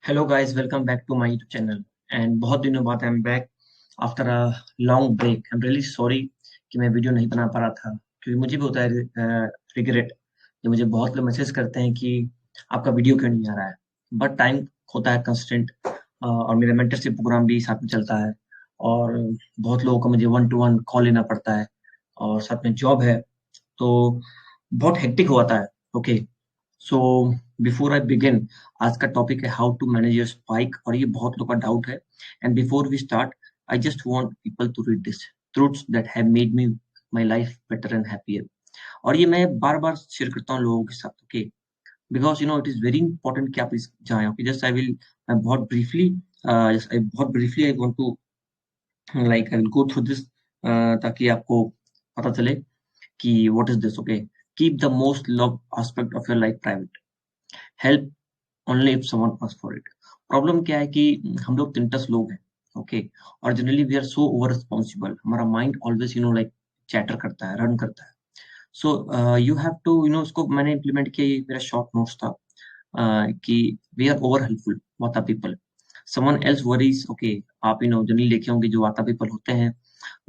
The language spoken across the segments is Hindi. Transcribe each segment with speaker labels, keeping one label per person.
Speaker 1: Hello guys, welcome back to my YouTube channel. And बहुत दिनों बाद I am back after a long break. I am really sorry कि मैं वीडियो नहीं बना पा रहा था, क्योंकि मुझे भी होता है रिग्रेट कि मुझे बहुत लोग मैसेज करते हैं कि आपका वीडियो क्यों नहीं आ रहा है। बट टाइम होता है कंस्टेंट, और मेरा मेंटरशिप प्रोग्राम भी साथ में चलता है, और बहुत लोगों का मुझे वन टू वन कॉल लेना पड़ता है, और साथ में जॉब है, तो बहुत हेक्टिक होता है। Okay, so before I begin, आज का टॉपिक है how to manage your spike, और ये बहुत लोगों का डाउट है। And before we start, I just want people to read this truths that have made me my life better and happier. और ये मैं बार बार शेयर करता हूँ लोगों के साथ। Okay, because it is very important कि आप इस जाएं। ओके, जस्ट आई विल, मैं बहुत briefly I want to, like I will go through this, ताकि आपको पता चले कि what is this. Okay, keep the most love aspect of your life private, help only if someone ask for it. Problem क्या है कि हम लोग तिनटस लोग हैं। ओके, और generally we are so over responsible, हमारा माइंड ऑलवेज लाइक चैटर करता है, रन करता है। सो यू हैव टू उसको मैंने इम्प्लीमेंट किया, ये मेरा शॉर्ट नोट्स था, कि वी आर ओवर हेल्पफुल वाता people, someone else worries. Okay, आप जनरली देखे होंगे जो वाता पीपल होते हैं,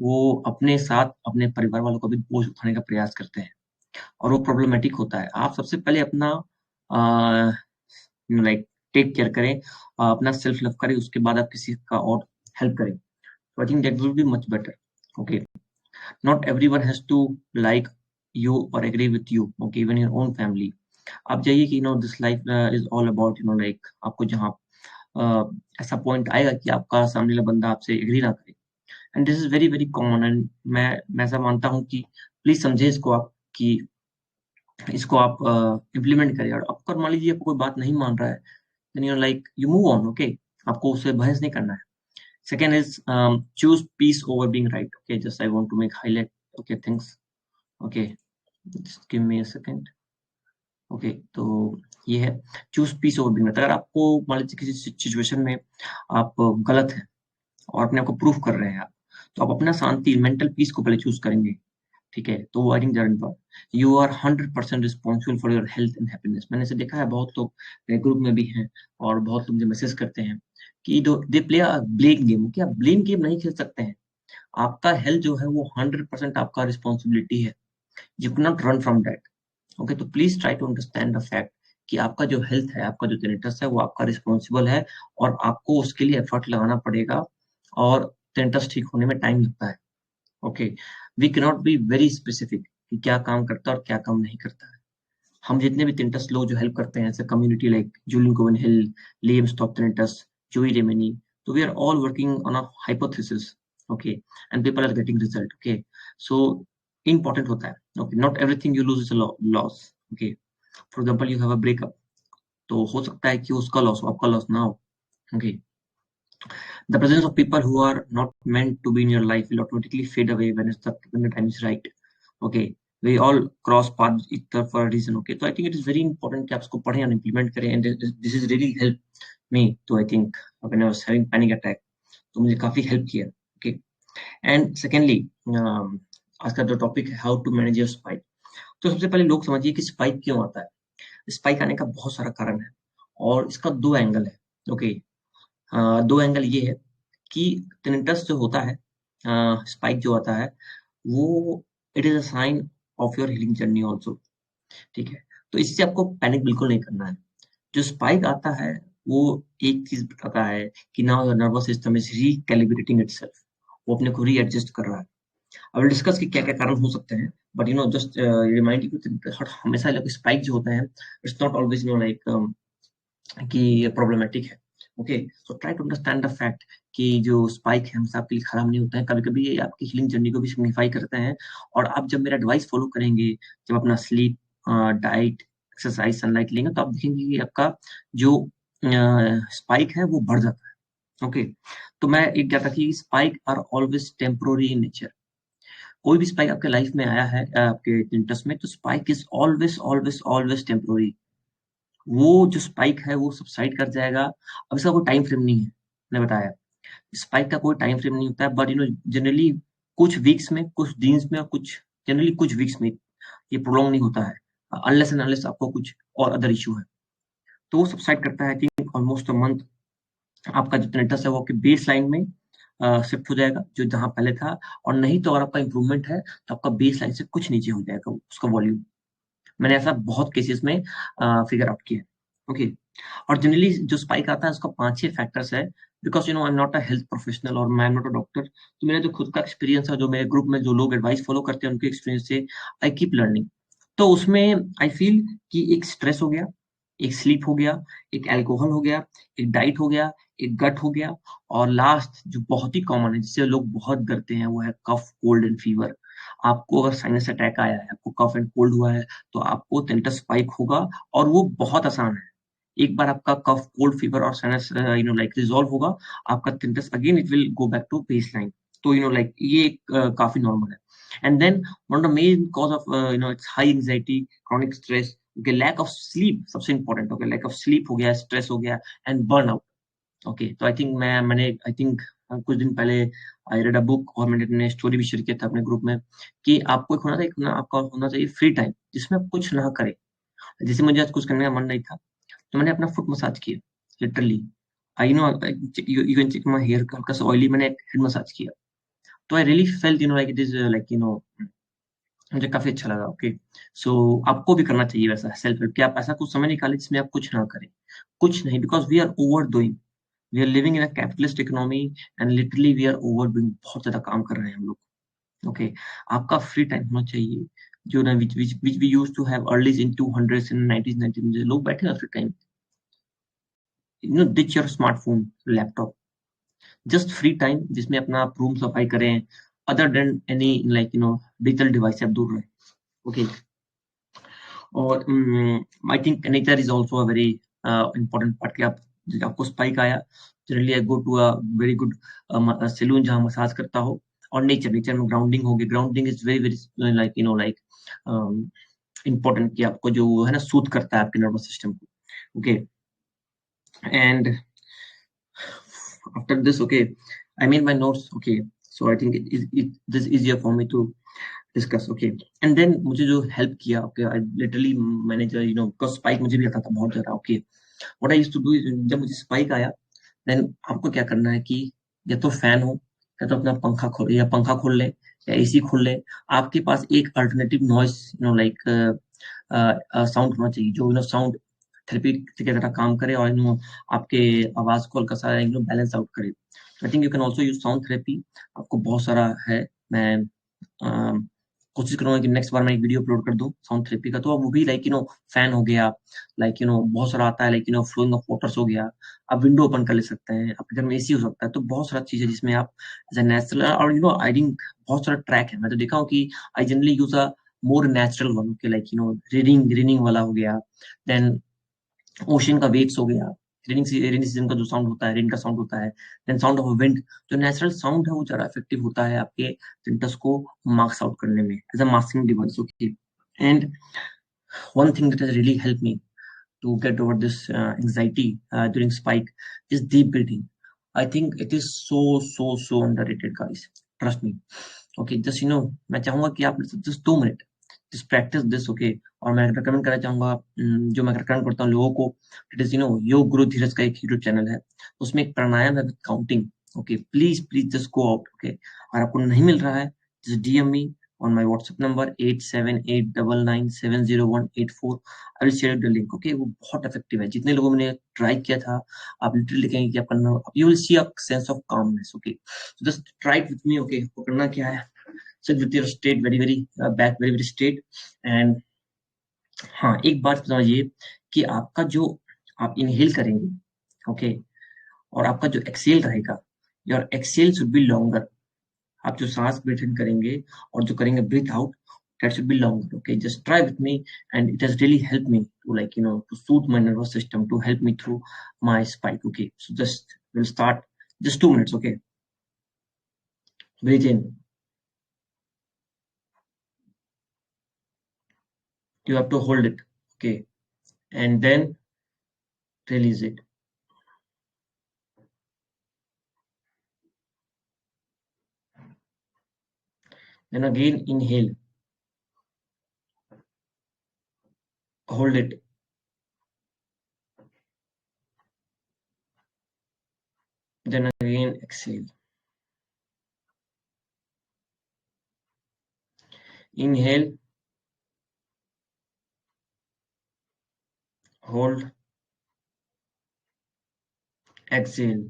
Speaker 1: वो अपने साथ अपने परिवार वालों को भी बोझ उठाने का प्रयास करते हैं, और वो प्रॉब्लमेटिक होता है। आप सबसे पहले अपना लाइक टेक केयर करें, अपना सेल्फ लव करें, उसके बाद आप किसी का और हेल्प करें। तो I think that will be much better. Okay, not everyone has to like you और agree with you. Okay, even your own family. आप जाइए कि this life is all about like आपको जहाँ ऐसा पॉइंट आएगा कि आपका सामने वाला बंदा आपसे एग्री ना करे, and this is very very common. And मैं ऐसा मानता हूँ कि प्लीज समझे इसको आप, कि इसको आप इम्प्लीमेंट करिए। और आपको मान लीजिए आपको कोई बात नहीं मान रहा है, then like you move on. Okay, आपको उससे बहस नहीं करना है। Second is choose peace over being right. Okay, just I want to make highlight. Okay, things. Okay, just give me a second. Okay, तो ये है choose peace over being right. अगर आपको मान लीजिए किसी सिचुएशन में आप गलत हैं और अपने आप को प्रूफ कर रहे हैं आप, तो आप अपना शांति, मेंटल पीस को पहले चूज करेंगे। ठीक है, तो I think that you are 100% responsible for your health and happiness. मैंने इसे देखा है, बहुत लोग मेरे ग्रुप में भी हैं, और बहुत लोग मुझे मैसेज करते हैं कि they play a blame game. क्या ब्लेम गेम नहीं खेल सकते हैं? आपका हेल्थ जो है वो 100% आपका रिस्पॉन्सिबिलिटी है। You can not run from that. Okay, तो please try to understand the fact कि आपका जो हेल्थ है, आपका जो टेनिटस है, वो आपका रिस्पॉन्सिबल है, और आपको उसके लिए एफर्ट लगाना पड़ेगा, और टेनिटस ठीक होने में टाइम लगता है। Okay, we cannot be very specific कि क्या काम करता है और क्या काम नहीं करता है। हम जितने भी तिनटस लोग जो हेल्प करते हैं, जैसे कम्युनिटी लाइक जूलियन कोवन हिल, लियम स्टॉप तिनटस, जोई रेमेनी, तो we are all working on a hypothesis. Okay, and people are getting result. Okay, so important होता है। Okay, not everything you lose is loss. Okay, for example you have a breakup, तो हो सकता है कि उसका लॉस हो, आपका लॉस ना हो। Okay, the presence of people who are not meant to be in your life will automatically fade away when the time is right. Okay, we all cross paths each other for a reason. Okay, so I think it is very important कि आप इसको पढ़ें और implement करें, and this is really helped me to, I think, when I was having panic attack, तो मुझे काफी हेल्प किया। ओके, एंड सेकेंडली, आज का जो टॉपिक है how to manage your spike. तो सबसे पहले लोग समझिए कि स्पाइक क्यों आता है। स्पाइक आने का बहुत सारा कारण है, और इसका दो एंगल है। ओके, दो एंगल ये है कि tinnitus जो होता है, स्पाइक जो आता है, वो it is a sign of your healing journey also. ठीक है, तो इससे आपको पैनिक बिल्कुल नहीं करना है। जो स्पाइक आता है, वो एक चीज बताता है कि now your nervous system is recalibrating itself, वो अपने को रीएडजस्ट कर रहा है। आई विल डिस्कस कि क्या क्या कारण हो सकते हैं, बट जस्ट रिमाइंड यू, हमेशा स्पाइक जो होता है, इट्स नॉट ऑलवेज लाइक कि प्रॉब्लमेटिक है। Okay, so try to understand the fact कि जो स्पाइक है हमेशा आपके लिए खराब नहीं होता है, कभी कभी ये आपकी हीलिंग जर्नी को भी सिग्निफाई करते हैं। और आप जब मेरा एडवाइस फॉलो करेंगे, जब अपना स्लीप, डाइट, एक्सरसाइज, सनलाइट लेंगे, तो आप देखेंगे कि आपका जो स्पाइक है वो बढ़ जाता है। ओके, तो मैं एक कहता कि spike are always temporary in nature. कोई भी स्पाइक आपके लाइफ में आया है, आपके इंटरेस्ट में, तो spike is always always always temporary. वो जो स्पाइक है वो सबसाइड कर जाएगा। अब इसका कोई टाइम फ्रेम नहीं है, मैंने बताया, स्पाइक का कोई टाइम फ्रेम नहीं होता है, बट जनरली कुछ वीक्स में, कुछ दिन में, और कुछ जनरली कुछ वीक्स में ये प्रोलॉन्ग नहीं होता है, अनलेस एंड अनलेस आपको कुछ और अदर इशू है। तो वो सबसाइड करता है I think almost a month. आपका जो tinnitus है वो आपके बेस लाइन में शिफ्ट हो जाएगा, जो जहाँ पहले था। और नहीं तो अगर आपका इंप्रूवमेंट है तो आपका बेस लाइन से कुछ नीचे हो जाएगा उसका वॉल्यूम। मैंने ऐसा बहुत केसेस में फिगर आउट किया है। ओके। और जनरली जो स्पाइक आता है उसका 5-6 फैक्टर्स है। Because you know I am not a health professional और मैं एम नॉट अ डॉक्टर, तो मेरा जो खुद का एक्सपीरियंस है, जो मेरे ग्रुप में जो लोग एडवाइस फॉलो करते हैं उनके एक्सपीरियंस से आई कीप लर्निंग। तो उसमें आई फील कि एक स्ट्रेस हो गया, एक स्लीप हो गया, एक अल्कोहल हो गया, एक डाइट हो गया, एक गट हो गया, और लास्ट जो बहुत ही कॉमन है जिससे लोग बहुत डरते हैं वो है कफ, कोल्ड एंड फीवर। आपको अगर साइनस अटैक आया है, आपको कफ एंड कोल्ड हुआ है, तो आपको tinnitus स्पाइक होगा। और वो बहुत आसान है। एक बार आपका कफ, कोल्ड, फीवर और साइनस लाइक रिजॉल्व होगा, आपका tinnitus again it will go back to base line. तो लाइक ये काफी नॉर्मल है। And then one of the main cause of its high anxiety, chronic stress, okay, lack of sleep सबसे important. Okay, lack of sleep हो गया, स्ट्रेस हो गया, एंड बर्न आउट। ओके, तो आई थिंक मैंने आई थिंक कुछ दिन पहले आई रेड अ बुक और मैंने अपने स्टोरी भी शेयर किया था अपने ग्रुप में कि आपको एक होना चाहिए, आपका होना चाहिए फ्री टाइम जिसमें आप कुछ ना करें। जैसे मुझे आज कुछ करने का मन नहीं था, तो मैंने अपना फुट मसाज किया, literally. I know you can check my hair, हल्का सा ऑयली, मैंने हेड मसाज किया। तो I really felt like it is like मुझे काफी अच्छा लगा। ओके, सो आपको भी करना चाहिए वैसा सेल्फ हेल्प, कि आप ऐसा कुछ समय निकालें जिसमें आप कुछ ना करें, कुछ नहीं। Because we are over doing, we are living in a capitalist economy, and literally we are over doing, बहुत ज्यादा काम कर रहे हैं हम लोग। ओके, आपका फ्री टाइम होना चाहिए, जो ना which we used to have earlies in 200s in 90s 90s में लोग बैठे हैं free time, ditch your smartphone, laptop, just free time जिसमें अपना आप रूम सफाई करें, other than any like digital device से आप दूर रहें। ओके, और I think nature is also a very important part. कि आप, जब आपको स्पाइक आया, generally I go to a very good salon जहाँ मसाज करता हो। और नेचर में ग्राउंडिंग होगी, grounding is very very like like important, कि आपको जो है ना सूद करता है आपके नर्वस सिस्टम को। Okay, and after this, okay, I made my notes. Okay, so I think this is easier for me to discuss. Okay, and then मुझे जो help किया, okay, I literally मैंने जो because spike मुझे भी आता था बहुत ज्यादा। Okay, what I used to do is, जब मुझे spike आया, then आपको क्या करना है कि या तो फैन हो, या तो अपना पंखा खोल ले, या एसी खोल ले। आपके पास एक अल्टरनेटिव नॉइस लाइक साउंड होना चाहिए, जो साउंड थेरेपी की तरह काम करे, और आपके आवाज को हल्का सा बैलेंस आउट करे। I think you can also use sound therapy. आपको बहुत सारा है। मैं कोशिश करूंगा कि नेक्स्ट बार मैं एक वीडियो अपलोड कर दूं साउंड थेरेपी का। तो वो भी लाइक फैन हो गया, लाइक बहुत सारा आता है, लाइक फ्लोइंग ऑफ वाटर्स हो गया। आप विंडो ओपन कर ले सकते हैं, आपके घर में एसी हो सकता है। तो बहुत सारा चीज है जिसमें आप एज ए नेचुरल, और आई थिंक बहुत सारा ट्रैक है। मैं तो देखा हूँ कि I generally use a more natural one, के लाइक रीडिंग रीडिंग वाला हो गया, देन ओशन का वेव्स हो गया, रेनी सीजन का जो साउंड होता है, रेन का साउंड होता है, देन साउंड ऑफ विंड। जो नेचुरल साउंड है वो ज्यादा इफेक्टिव होता है आपके सिम्टम्स को मार्क्स आउट करने में as a masking device. Okay, and one thing that has really helped me to get over this anxiety during spike is deep breathing. I think it is so underrated, guys. Trust me. Okay, just मैं चाहूंगा कि आप just 2 minute just practice this. Okay, और मैं recommend करना चाहूंगा, जो मैं recommend करता हूँ लोगों को, it is योग गुरु धीरज का एक यूट्यूब चैनल है, उसमें एक प्राणायाम है counting. Okay, please just go out. Okay, और आपको नहीं मिल रहा है, just DM me on my WhatsApp number 8789970184। I will share the link. Okay, वो बहुत इफेक्टिव है। जितने लोगों ने ट्राई किया था, आप लिटरली कहेंगे कि आपका you will see a sense of calmness. Okay, so just try it with me. Okay, वो करना क्या है, sit with your state very very back, very very straight. And हाँ, एक बात समझिए कि आपका जो आप इनहेल करेंगे, ओके, और आपका जो एक्सेल रहेगा, your exhale should be longer. आप जो सांस ब्रीथ इन करेंगे और जो करेंगे breathe out, that should be longer. Okay, just try with me, and it has really helped me to to soothe my nervous system, to help me through my spike. Okay, so just we'll start, just 2 minutes. Okay, breathe in. You have to hold it. Okay, and then release it. Then again inhale, hold it, then again exhale. Inhale, hold, exhale.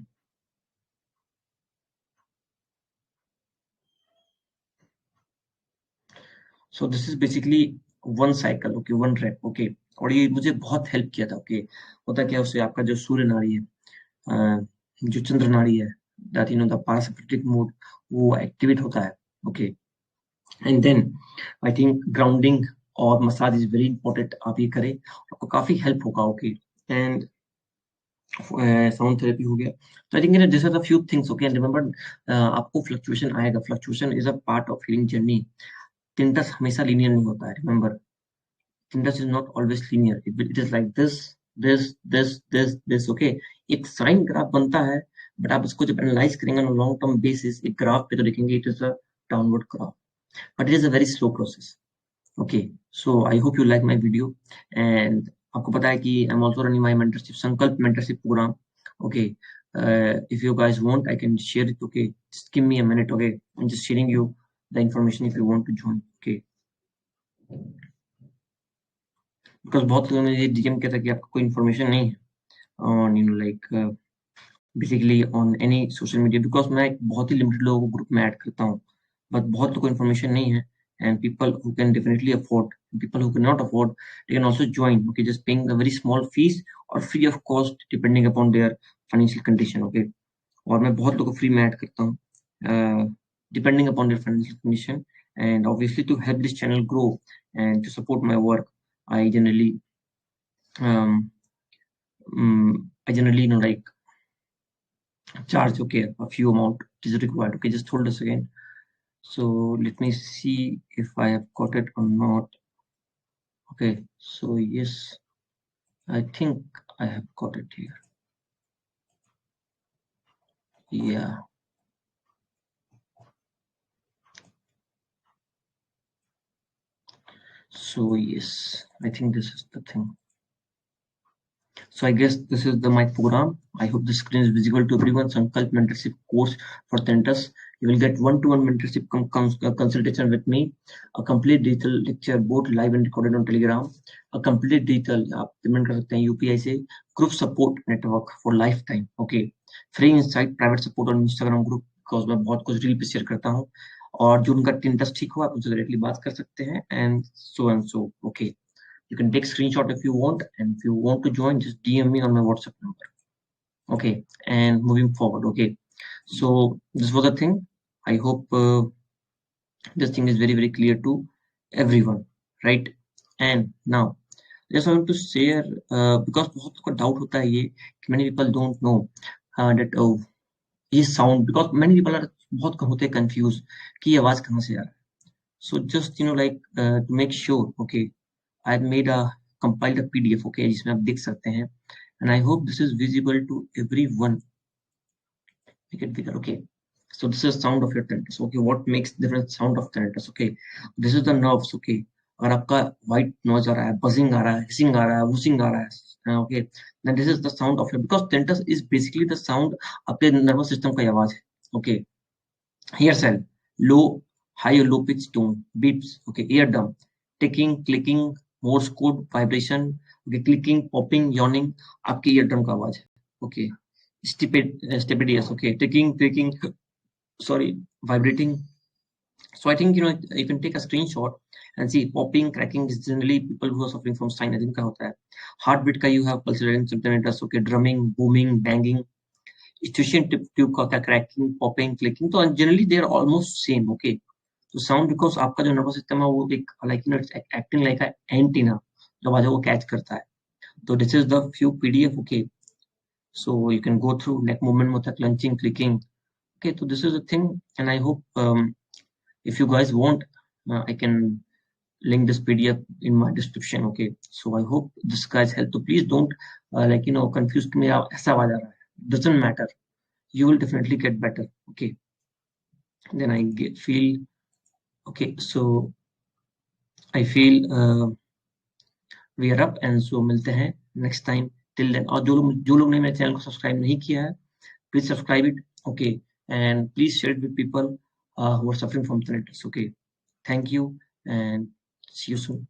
Speaker 1: So this is basically one cycle, okay, one rep, okay. और ये मुझे बहुत हेल्प किया था, ओके। होता क्या है, उससे आपका जो सूर्य नाड़ी है, जो चंद्र नाड़ी है, दैट द पैरासिम्पैथेटिक मोड, वो एक्टिवेट होता है, ओके। And then I think grounding और मसाज इज वेरी इंपॉर्टेंट, आप ये करें, आपको काफी हेल्प होगा, ओके। एंड साउंड थेरेपी हो गया। तो I think this are the few things, okay. And remember, आपको फ्लक्चुएशन आएगा, fluctuation is a part of healing journey. Tinnitus हमेशा लीनियर नहीं होता है, remember. Tintus is not always linear. It is like this, okay। एक साइन ग्राफ बनता है, बट आप इसको जब एनालाइज करेंगे ऑन लॉन्ग टर्म बेसिस, एक ग्राफ पे, तो देखेंगे it is a downward graph, but it is a very slow process, okay. So I hope you like my video. And आपको पता है कि I am also running my mentorship, Sankalp mentorship programme, okay. if you guys want, I can share it, okay। Just give me a minute, okay। I'm just sharing you the information if you want to join, okay। Because बहुत लोगों ने ये डीएम किया था कि आपको कोई इन्फॉर्मेशन नहीं है on like basically on any social media, because मैं बहुत ही लिमिटेड लोगों को ग्रुप में ऐड करता हूँ, बट बहुत लोगों को इन्फॉर्मेशन नहीं है। And people who can definitely afford, people who can not afford, they can also join, okay, just paying a very small fees और free of cost depending upon their financial condition, okay. और मैं बहुत लोगों को फ्री में ऐड करता हूँ depending upon their financial condition. And obviously to help this channel grow and to support my work, I generally um, I generally like charge, okay, a few amount is required, okay। Just hold a second, so let me see if I have got it or not, okay। So yes, I think I have got it here, yeah। So yes, I think this is the thing. So I guess this is my program. I hope the screen is visible to everyone. Sankalp mentorship course for Tentus. You will get one-to-one mentorship consultation with me, a complete digital lecture, both live and recorded on Telegram, a complete digital आप पेमेंट कर सकते हैं यूपीआई से, group support network for life time, okay. Free insight, private support on Instagram group, because मैं बहुत कुछ रील पे शेयर करता हूँ। और जो उनका टिंटस ठीक हो, आप उनसे डायरेक्टली बात कर सकते हैं, and so, okay. You can take screenshot if you want, and if you want to join, just DM me on my WhatsApp number, okay। And moving forward, okay, so this was the thing. I hope this thing is very very clear to everyone, right? And now just want to share, because बहुत को doubt होता है ये कि many people don't know that ये sound, because many people are बहुत होते हैं confused कि ये आवाज कहाँ से आ रहा है। So just like to make sure, okay, I have made a compiled a PDF, okay, जिसमें आप देख सकते हैं, and I hope this is visible to everyone। Make it bigger, okay। So this is sound of your tinnitus, okay। What makes different sound of tinnitus, okay। This is the nerves, okay। और आपका white noise आ रहा है, buzzing आ रहा है, hissing आ रहा है, whooshing आ रहा है, okay। Then this is the sound of your, because tinnitus is basically the sound आपके nervous system का आवाज है, okay। Here cell, low, high or low pitch tone, beeps, okay। Eardrum, ticking, clicking, Morse code, vibration, okay। Clicking, popping, yawning, आपके eardrum का आवाज है, okay। Stupidous, okay। Ticking, clicking, sorry, vibrating। So I think you can take a screenshot and see popping, cracking is generally people who are suffering from sinus का होता है। Heartbeat का you have pulsating symptoms, okay। Drumming, booming, banging, Eustachian tube का क्या cracking, popping, clicking, तो generally they are almost same, okay। तो sound because आपका जो nervous system है वो एक like it's acting like a antenna जो आवाज़ों को catch करता है। तो this is the few PDF, okay। So you can go through neck movement होता है, clenching, clicking, okay। So this is the thing, and I hope if you guys want, I can link this PDF in my description, okay। So I hope this guys help, so please don't confuse कि मेरा ऐसा आवाज आ रहा है, doesn't matter, you will definitely get better, okay। Then I feel, okay, so I feel we are up, and so मिलते हैं next time। Till then, और जो लोग ने मेरे चैनल को सब्सक्राइब नहीं किया है, please subscribe it. Okay, and please share it with people who are suffering from tinnitus. Okay, thank you and see you soon.